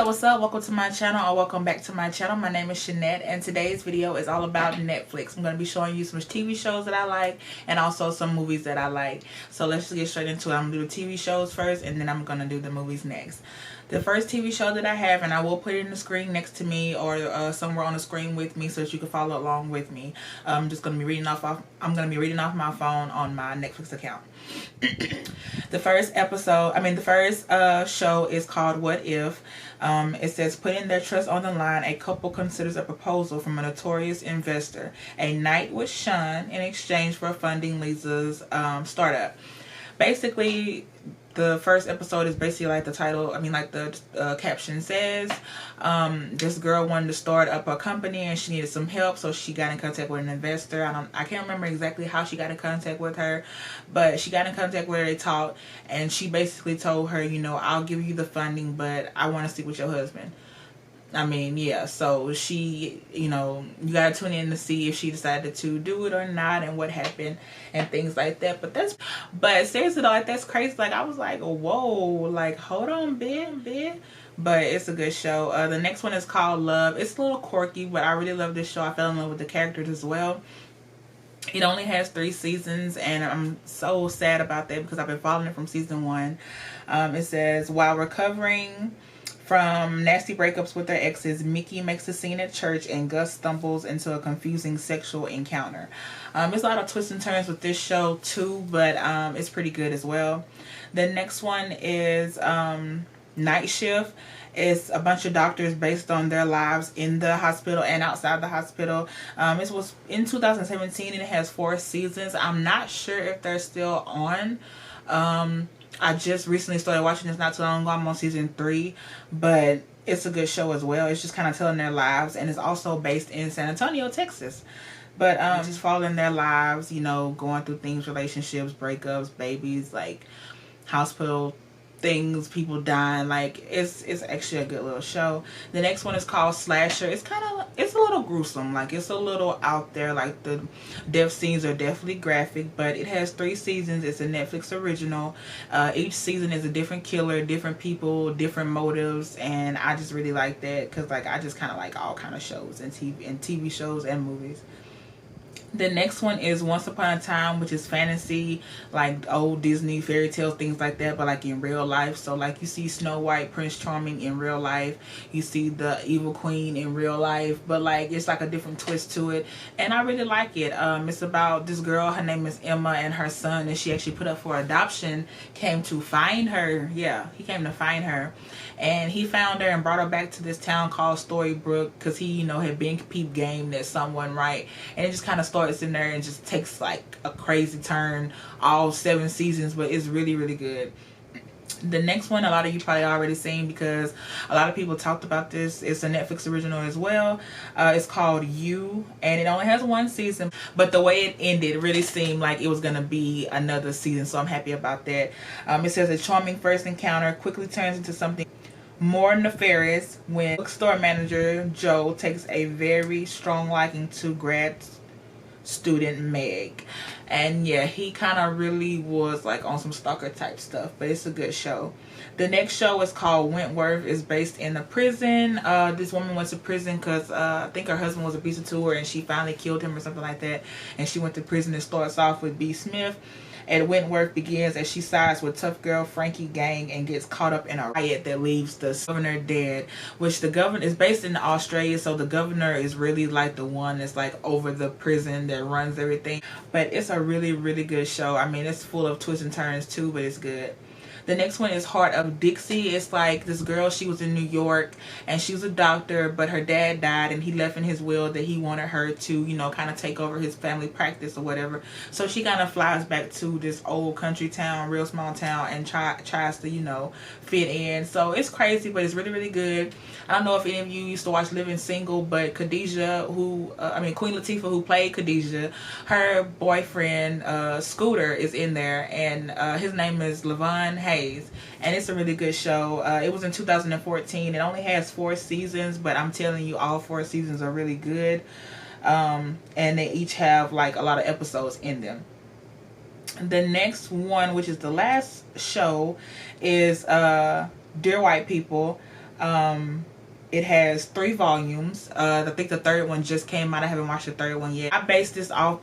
what's up? Welcome to my channel, or welcome back to my channel. My name is Shanette, and today's video is all about Netflix. I'm going to be showing you some TV shows that I like and also some movies that I like. So let's just get straight into it. I'm going to do the TV shows first, and then I'm going to do the movies next. The first TV show that I have, and I will put it in the screen next to me or somewhere on the screen with me so that you can follow along with me. I'm just going to be reading off my phone on my Netflix account. The first show is called What If. It says, putting their trust on the line, a couple considers a proposal from a notorious investor. A night with Sean in exchange for funding Lisa's startup. Basically, the first episode is basically like the title, like the caption says. This girl wanted to start up a company and she needed some help, so she got in contact with an investor. I can't remember exactly how she got in contact with her, but she got in contact with her, they talked, and she basically told her, I'll give you the funding, but I want to stick with your husband. So she, you gotta tune in to see if she decided to do it or not and what happened and things like that. But seriously though, that's crazy. I was like, whoa, hold on, bitch. But it's a good show. The next one is called Love. It's a little quirky, but I really love this show. I fell in love with the characters as well. It only has 3 seasons, and I'm so sad about that because I've been following it from season 1. It says, while recovering from nasty breakups with their exes, Mickey makes a scene at church and Gus stumbles into a confusing sexual encounter. There's a lot of twists and turns with this show too, but it's pretty good as well. The next one is Night Shift. It's a bunch of doctors based on their lives in the hospital and outside the hospital. It was in 2017 and it has 4 seasons. I'm not sure if they're still on. I just recently started watching this not too long ago. I'm on season 3, but it's a good show as well. It's just kind of telling their lives, and it's also based in San Antonio, Texas. But just following their lives, going through things, relationships, breakups, babies, hospital things, people dying. It's actually a good little show. The next one is called Slasher. It's a little gruesome. It's a little out there. The death scenes are definitely graphic, but it has 3 seasons. It's a Netflix original. Each season is a different killer, different people, different motives, and I just really like that because I just kind of like all kind of shows and TV shows and movies. The next one is Once Upon a Time, which is fantasy, old Disney fairy tales, things like that, but in real life. So you see Snow White, Prince Charming in real life. You see the evil queen in real life, but it's a different twist to it, and I really like it. It's about this girl, her name is Emma, and her son, and she actually put up for adoption, came to find her. Yeah, he came to find her, and he found her and brought her back to this town called Storybrooke because he, had been peep game that someone right, and it just kind of starts in there and just takes a crazy turn, all 7 seasons, but it's really, really good. The next one, a lot of you probably already seen because a lot of people talked about this. It's a Netflix original as well. It's called You, and it only has 1 season, but the way it ended, it really seemed like it was going to be another season, so I'm happy about that. It says a charming first encounter quickly turns into something more nefarious when bookstore manager Joe takes a very strong liking to grad student Meg, and yeah, he kind of really was on some stalker type stuff, but it's a good show. The next show is called Wentworth. It's based in a prison. This woman went to prison because I think her husband was abusive to her and she finally killed him or something like that, and she went to prison. It starts off with B. Smith, and Wentworth begins as she sides with tough girl Frankie Gang and gets caught up in a riot that leaves the governor dead, which the governor is based in Australia, so the governor is really the one that's over the prison that runs everything. But it's a really, really good show. It's full of twists and turns too, but it's good. The next one is Heart of Dixie. It's this girl, she was in New York and she was a doctor, but her dad died and he left in his will that he wanted her to, kind of take over his family practice or whatever. So she kind of flies back to this old country town, real small town, and tries to, fit in. So it's crazy, but it's really, really good. I don't know if any of you used to watch Living Single, but Khadijah, Queen Latifah, who played Khadijah, her boyfriend, Scooter, is in there, and his name is Levon Hayes, and it's a really good show. It was in 2014. It only has 4 seasons, but I'm telling you, all 4 seasons are really good, and they each have a lot of episodes in them. The next one, which is the last show, is Dear White People. It has 3 volumes. I think the third one just came out. I haven't watched the third one yet. I based this off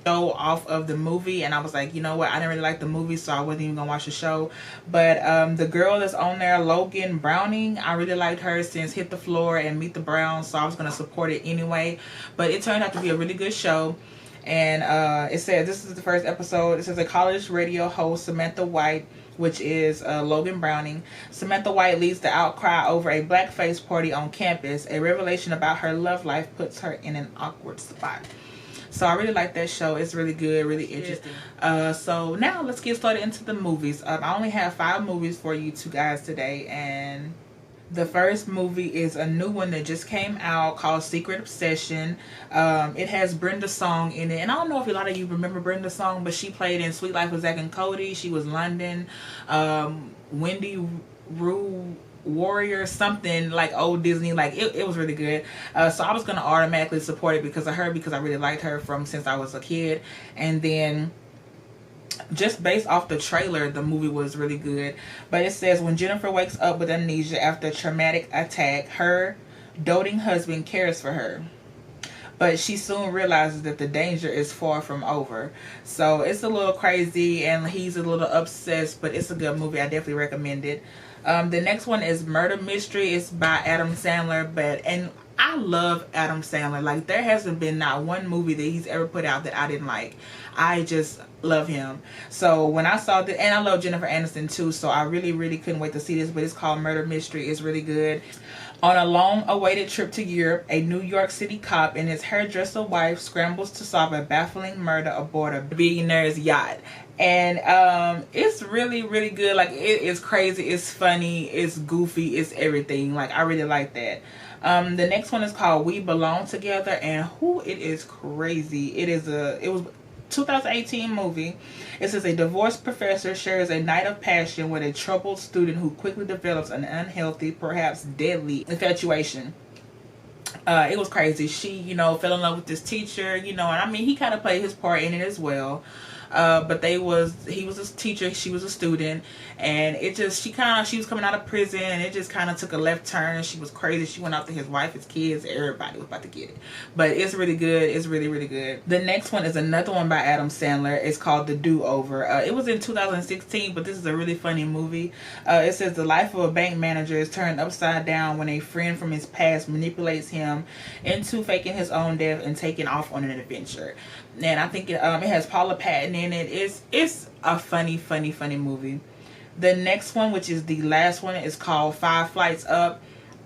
of the movie, and I was like, you know what, I didn't really like the movie, so I wasn't even gonna watch the show. But the girl that's on there, Logan Browning, I really liked her since Hit the Floor and Meet the Browns, so I was gonna support it anyway. But it turned out to be a really good show. And it says, this is the first episode, it says a college radio host, Samantha White, which is Logan Browning. Samantha White leads the outcry over a blackface party on campus. A revelation about her love life puts her in an awkward spot. So I really like that show. It's really good, really interesting. So now let's get started into the movies. I only have 5 movies for you two guys today, and the first movie is a new one that just came out called Secret Obsession. It has Brenda Song in it, and I don't know if a lot of you remember Brenda Song, but she played in Sweet Life of Zack and Cody. She was London, Wendy Rue Warrior, something like old Disney. Like it was really good. So I was gonna automatically support it because of her, because I really liked her from since I was a kid. And then just based off the trailer, the movie was really good. But it says, when Jennifer wakes up with amnesia after a traumatic attack, her doting husband cares for her, but she soon realizes that the danger is far from over. So it's a little crazy and he's a little obsessed, but it's a good movie. I definitely recommend it. The next one is Murder Mystery. It's by Adam Sandler, and I love Adam Sandler. Like, there hasn't been not one movie that he's ever put out that I didn't like. I just love him. So when I saw this, and I love Jennifer Aniston too, so I really couldn't wait to see this. But it's called Murder Mystery. It's really good. On a long-awaited trip to Europe, a New York City cop and his hairdresser wife scrambles to solve a baffling murder aboard a billionaire's yacht. And it's really good. Like, it is crazy, it's funny, it's goofy, it's everything. Like, I really like that. The next one is called We Belong Together, and it is crazy. It was 2018 movie. It says a divorced professor shares a night of passion with a troubled student who quickly develops an unhealthy, perhaps deadly infatuation. It was crazy. She, fell in love with this teacher, and I mean, he kind of played his part in it as well. But he was a teacher, she was a student, and she was coming out of prison, and it just kind of took a left turn. She was crazy. She went after his wife, his kids, everybody was about to get it. But it's really good. It's really good. The next one is another one by Adam Sandler. It's called The Do-Over. It was in 2016, but this is a really funny movie. It says the life of a bank manager is turned upside down when a friend from his past manipulates him into faking his own death and taking off on an adventure. And I think it has Paula Patton in it. It's a funny movie. The next one, which is the last one, is called 5 Flights Up.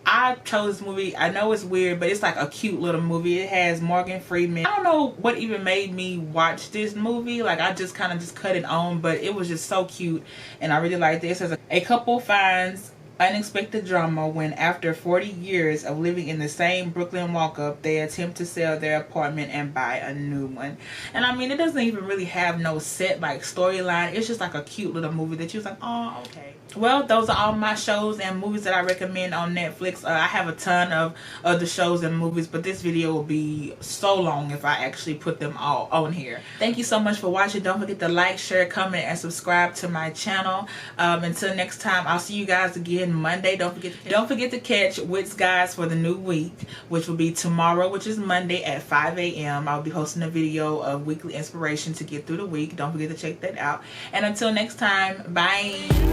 I chose this movie. I know it's weird, but it's like a cute little movie. It has Morgan Freeman. I don't know what even made me watch this movie. Like, I just kind of just cut it on, but it was just so cute, and I really liked it. It says a couple finds unexpected drama when, after 40 years of living in the same Brooklyn walk-up, they attempt to sell their apartment and buy a new one. And I mean, it doesn't even really have no set like storyline. It's just like a cute little movie that you was like, oh, okay. Well, those are all my shows and movies that I recommend on Netflix. I have a ton of other shows and movies, but this video will be so long if I actually put them all on here. Thank you so much for watching. Don't forget to like, share, comment, and subscribe to my channel. Until next time, I'll see you guys again Monday. Don't forget to catch Wits Guys for the new week, which will be tomorrow, which is Monday at 5 a.m. I'll be posting a video of weekly inspiration to get through the week. Don't forget to check that out. And until next time, bye.